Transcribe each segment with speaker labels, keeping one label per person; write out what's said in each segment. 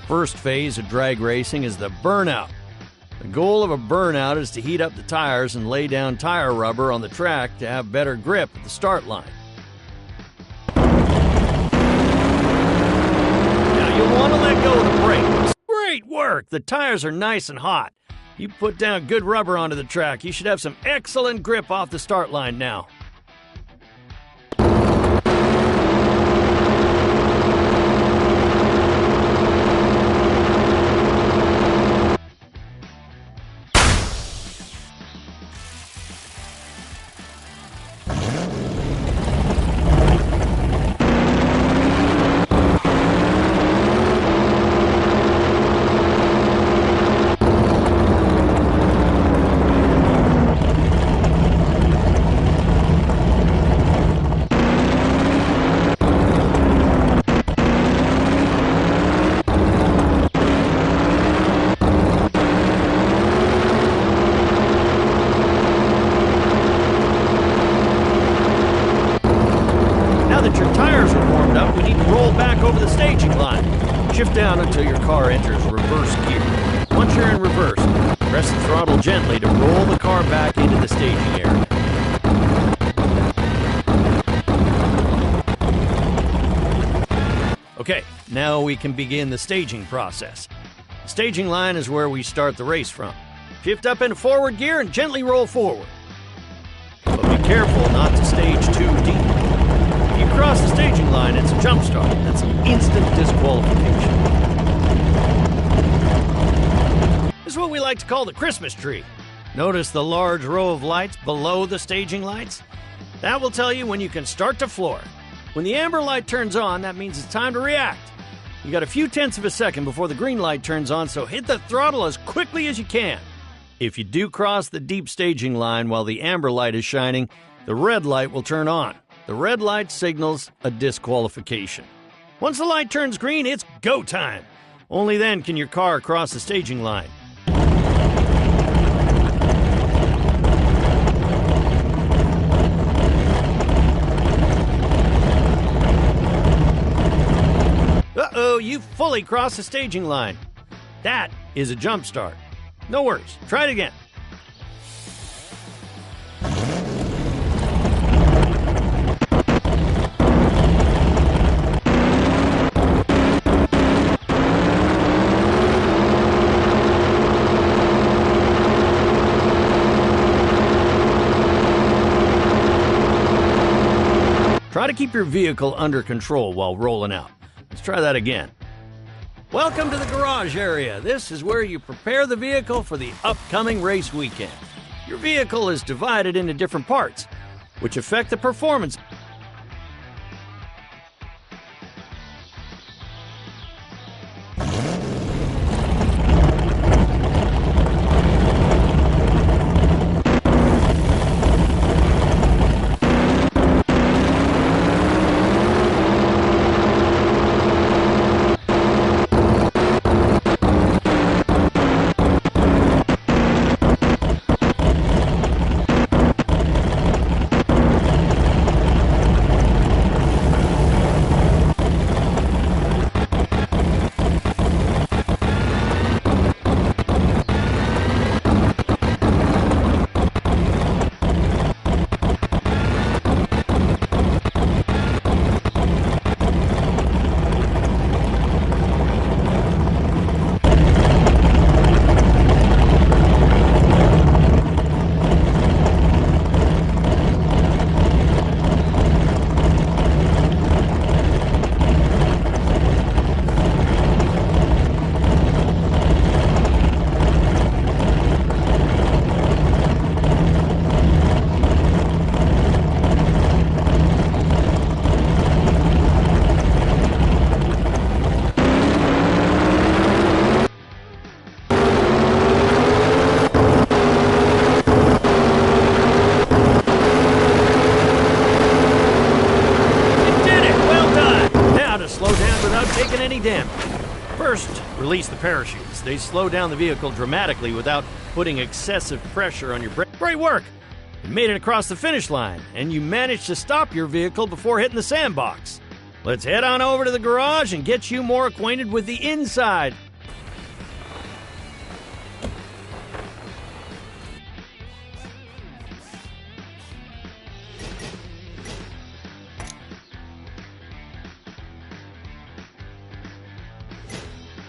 Speaker 1: First phase of drag racing is the burnout. The goal of a burnout is to heat up the tires and lay down tire rubber on the track to have better grip at the start line. Now you'll want to let go of the brakes. Great work! The tires are nice and hot. You put down good rubber onto the track, you should have some excellent grip off the start line now. Your tires are warmed up, we need to roll back over the staging line. Shift down until your car enters reverse gear. Once you're in reverse, press the throttle gently to roll the car back into the staging area. Okay, now we can begin the staging process. The staging line is where we start the race from. Shift up into forward gear and gently roll forward. But be careful not to stage too deep. If you cross the staging line, it's a jump start. That's instant disqualification. This is what we like to call the Christmas tree. Notice the large row of lights below the staging lights? That will tell you when you can start to floor. When the amber light turns on, that means it's time to react. You got a few tenths of a second before the green light turns on, so hit the throttle as quickly as you can. If you do cross the deep staging line while the amber light is shining, the red light will turn on. The red light signals a disqualification. Once the light turns green, it's go time. Only then can your car cross the staging line. Uh-oh, you fully crossed the staging line. That is a jump start. No worries, try it again. Try to keep your vehicle under control while rolling out. Let's try that again. Welcome to the garage area. This is where you prepare the vehicle for the upcoming race weekend. Your vehicle is divided into different parts, which affect the performance. First, release the parachutes. They slow down the vehicle dramatically without putting excessive pressure on your brake. Great work! You made it across the finish line, and you managed to stop your vehicle before hitting the sandbox. Let's head on over to the garage and get you more acquainted with the inside.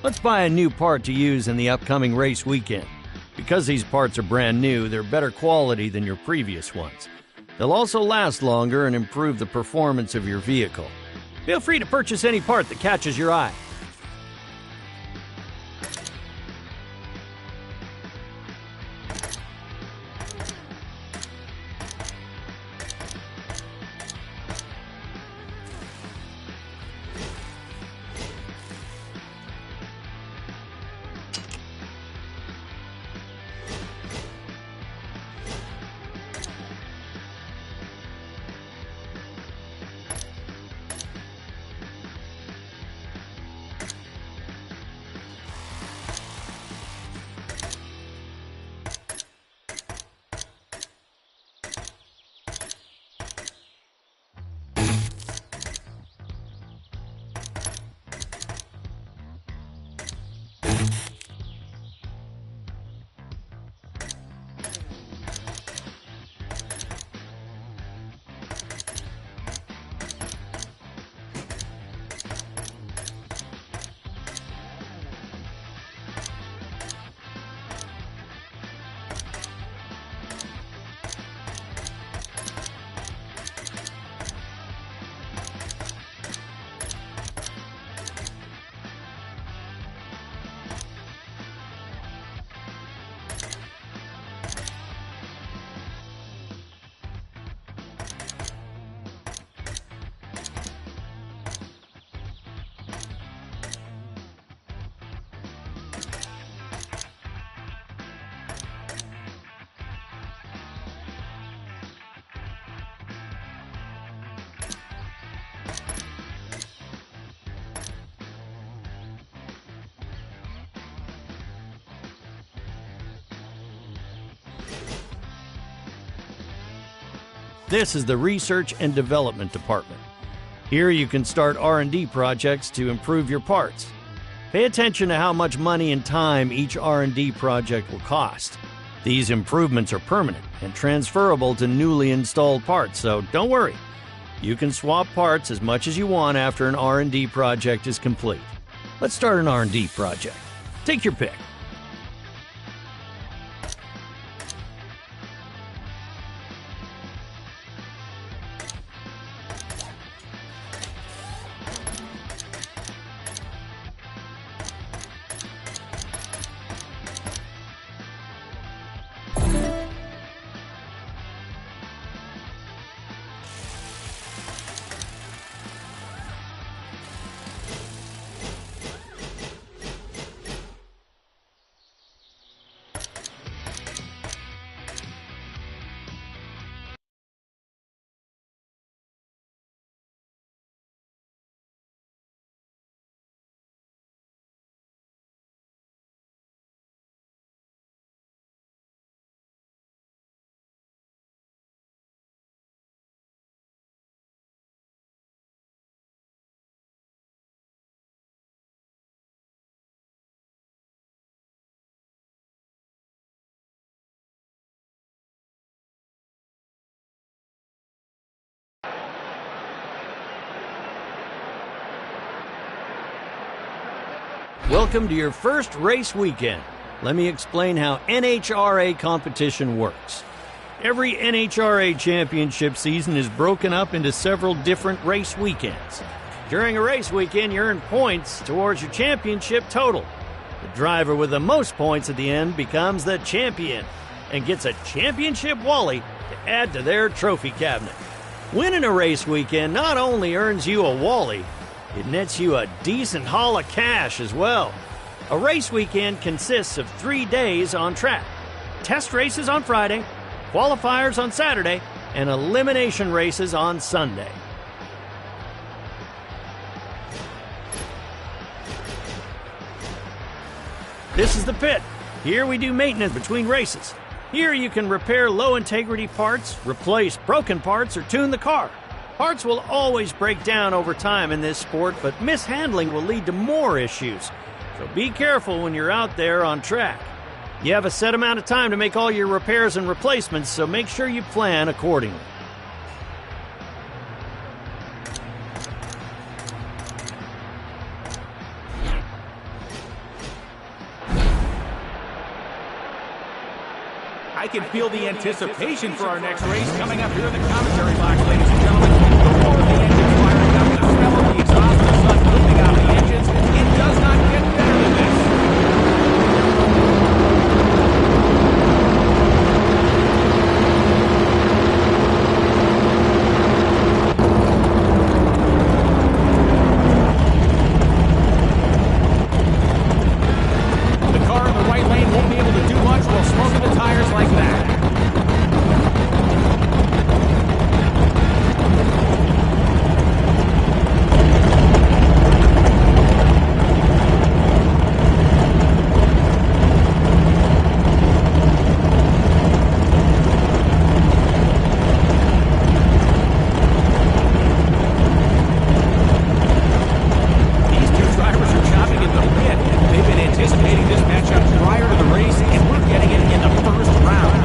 Speaker 1: Let's buy a new part to use in the upcoming race weekend. Because these parts are brand new, they're better quality than your previous ones. They'll also last longer and improve the performance of your vehicle. Feel free to purchase any part that catches your eye. This is the Research and Development Department. Here you can start R&D projects to improve your parts. Pay attention to how much money and time each R&D project will cost. These improvements are permanent and transferable to newly installed parts, so don't worry. You can swap parts as much as you want after an R&D project is complete. Let's start an R&D project. Take your pick. Welcome to your first race weekend. Let me explain how NHRA competition works. Every NHRA championship season is broken up into several different race weekends. During a race weekend, you earn points towards your championship total. The driver with the most points at the end becomes the champion and gets a championship Wally to add to their trophy cabinet. Winning a race weekend not only earns you a Wally, it nets you a decent haul of cash as well. A race weekend consists of 3 days on track. Test races on Friday, qualifiers on Saturday, and elimination races on Sunday. This is the pit. Here we do maintenance between races. Here you can repair low integrity parts, replace broken parts, or tune the car. Parts will always break down over time in this sport, but mishandling will lead to more issues. So be careful when you're out there on track. You have a set amount of time to make all your repairs and replacements, so make sure you plan accordingly.
Speaker 2: I can feel the anticipation for our next race coming up here in the commentary box, ladies and gentlemen. The roar of the engines firing up, the smell of the exhaust, the sun moving out the engines. It does not get better than this. The car in the right lane won't be able to do much while smoking the tires like that. These two drivers are chopping at the bit. They've been anticipating this matchup prior to the race, and we're getting it in the first round.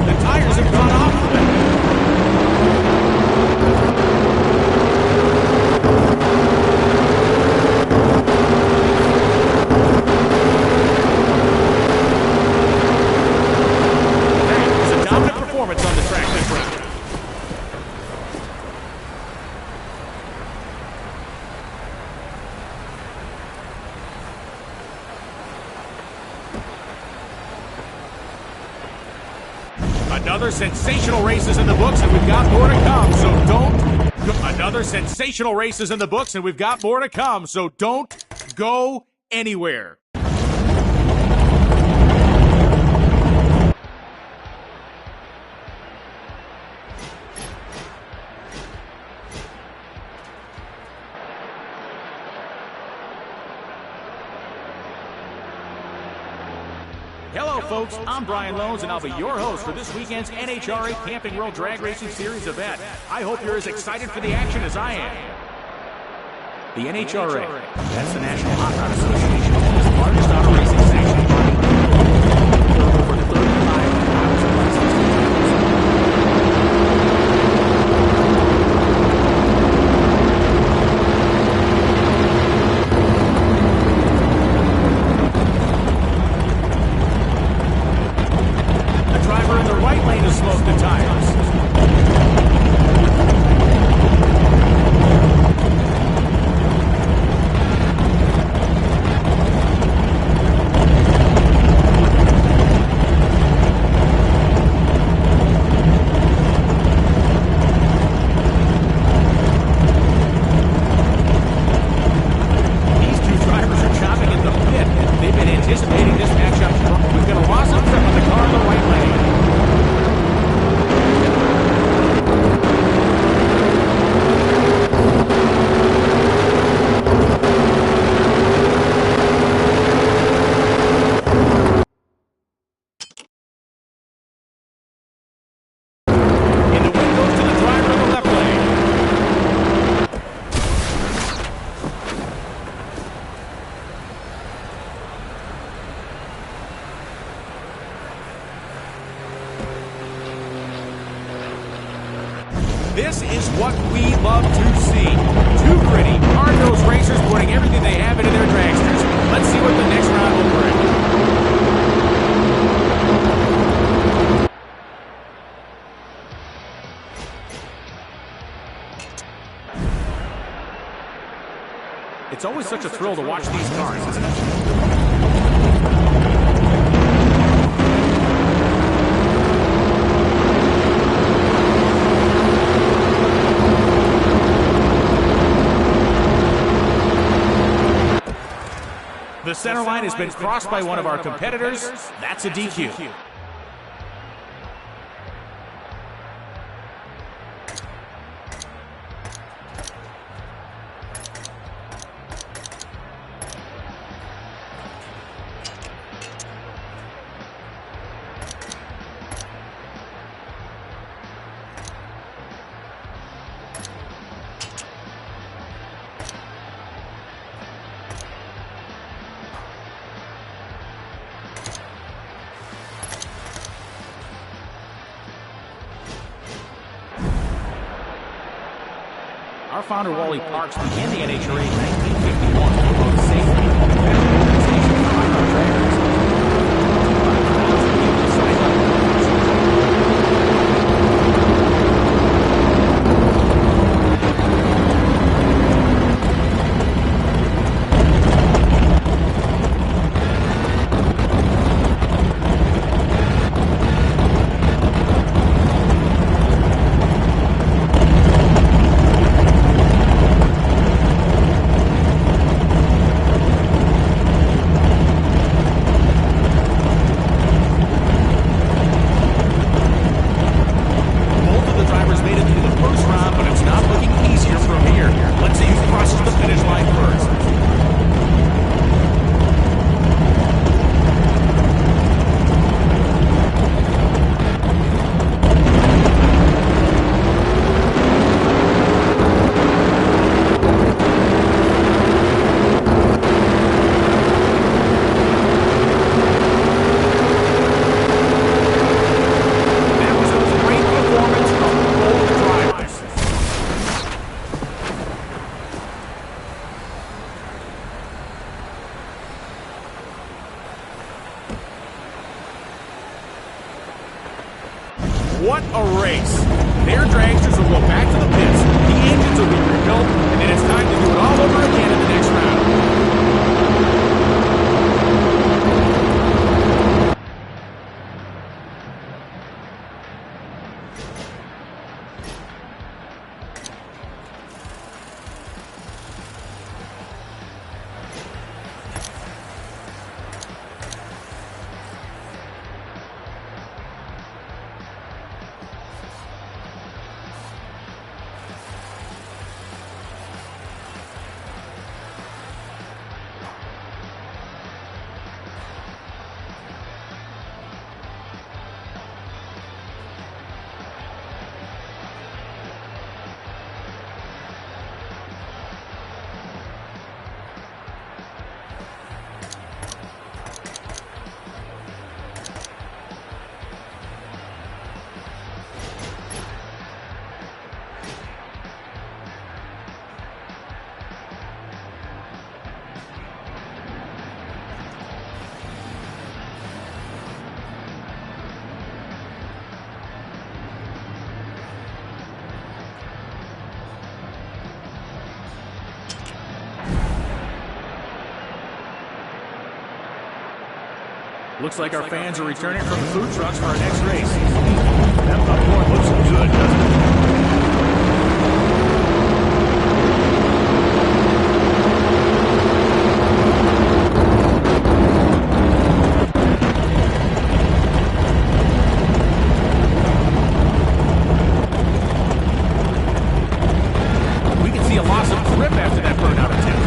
Speaker 2: The tires have gone off for them. That was a dominant performance on the track this round. Another sensational race is in the books, and we've got more to come, so don't... Another sensational race is in the books, and we've got more to come, so don't go anywhere. Hello, folks. I'm Brian Loans, and I'll be your host for this weekend's NHRA Camping World Drag Racing Series event. I hope you're as excited for the action as I am. The NHRA, that's the National Hot Rod Association, is the largest auto racing sanctioning body. There are over 35,000 licensed drivers. The driver in the right lane has smoked the tires. These two drivers are chopping at the bit. They've been anticipating this matchup. We've got a loss of grip on the car in the right lane. And the win goes to the driver in the left lane. This is what we love to see. Too pretty, hard-nosed racers putting everything they have into their dragsters. Let's see what the next round will bring. It's always such a thrill to watch these cars, isn't it? The center line has been crossed by one of our competitors. That's a DQ. Our founder, Wally Parks, began the NHRA in 1951 to promote safety and better organization for on-road drag racing. What a race! Their dragsters will go back to the pits, the engines will be rebuilt, and then it's time to do it all over again in the next round. Looks like our fans are returning from the food trucks for our next race. That popcorn looks good, doesn't it? We can see a loss of grip after that burnout attempt.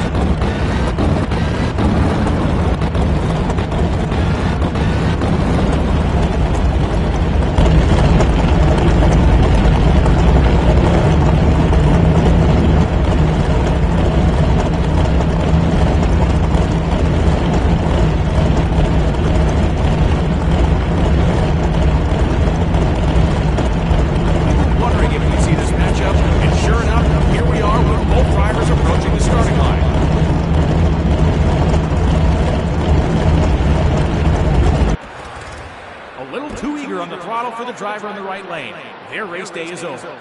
Speaker 2: For the driver in the right lane. Their race day is over.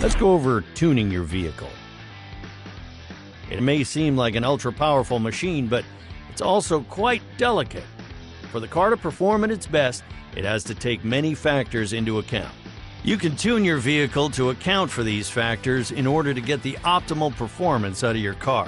Speaker 1: Let's go over tuning your vehicle. It may seem like an ultra-powerful machine, but it's also quite delicate. For the car to perform at its best, it has to take many factors into account. You can tune your vehicle to account for these factors in order to get the optimal performance out of your car.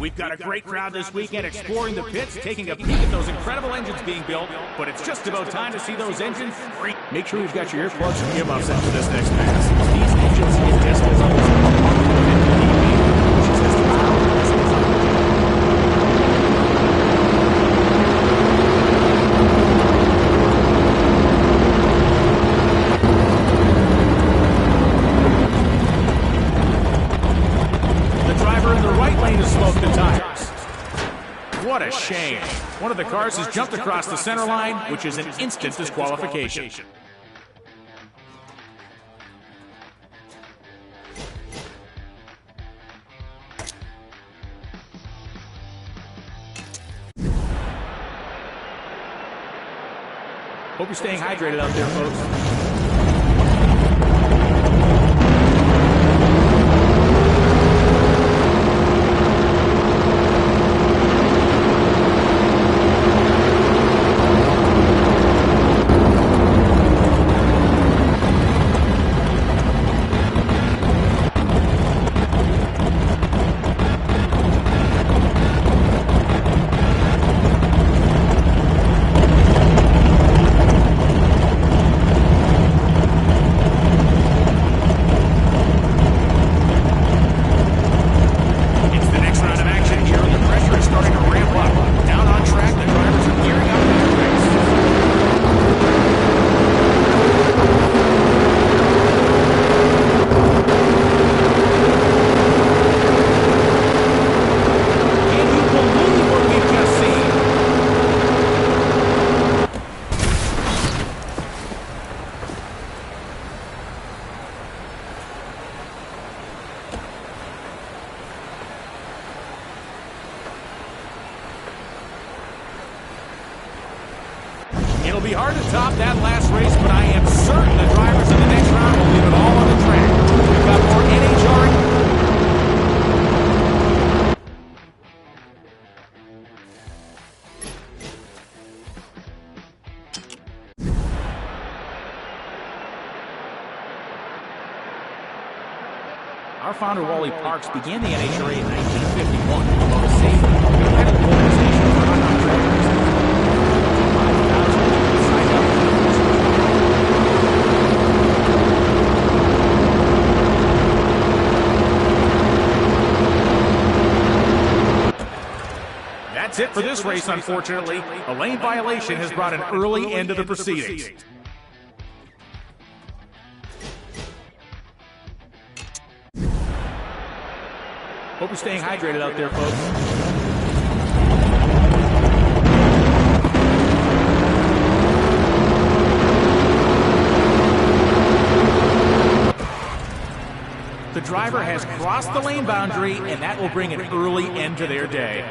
Speaker 2: We've got a great crowd this weekend exploring the pits, taking a peek at those incredible engines being built, but it's just about time to see those engines free. Make sure you've got your earplugs and earmuffs in for this next pass. These engines hit decibel levels of 150 dB, which is as loud as it is on. What a shame. One of the cars has jumped across the center line, which is an instant disqualification. Hope you're staying hydrated out there, folks. It'll be hard to top that last race, but I am certain the drivers in the next round will leave it all on the track. We've got more NHRA. Our founder, Wally Parks, began the NHRA in 1951 to promote a safe, competitive organization for on-road drag racing. 5,000 people signed up for the That's it for this race, unfortunately. A lane violation has brought an early end to the proceedings. Hope you're staying hydrated out there, folks. The driver has crossed the lane boundary, and that will bring an early end to their day.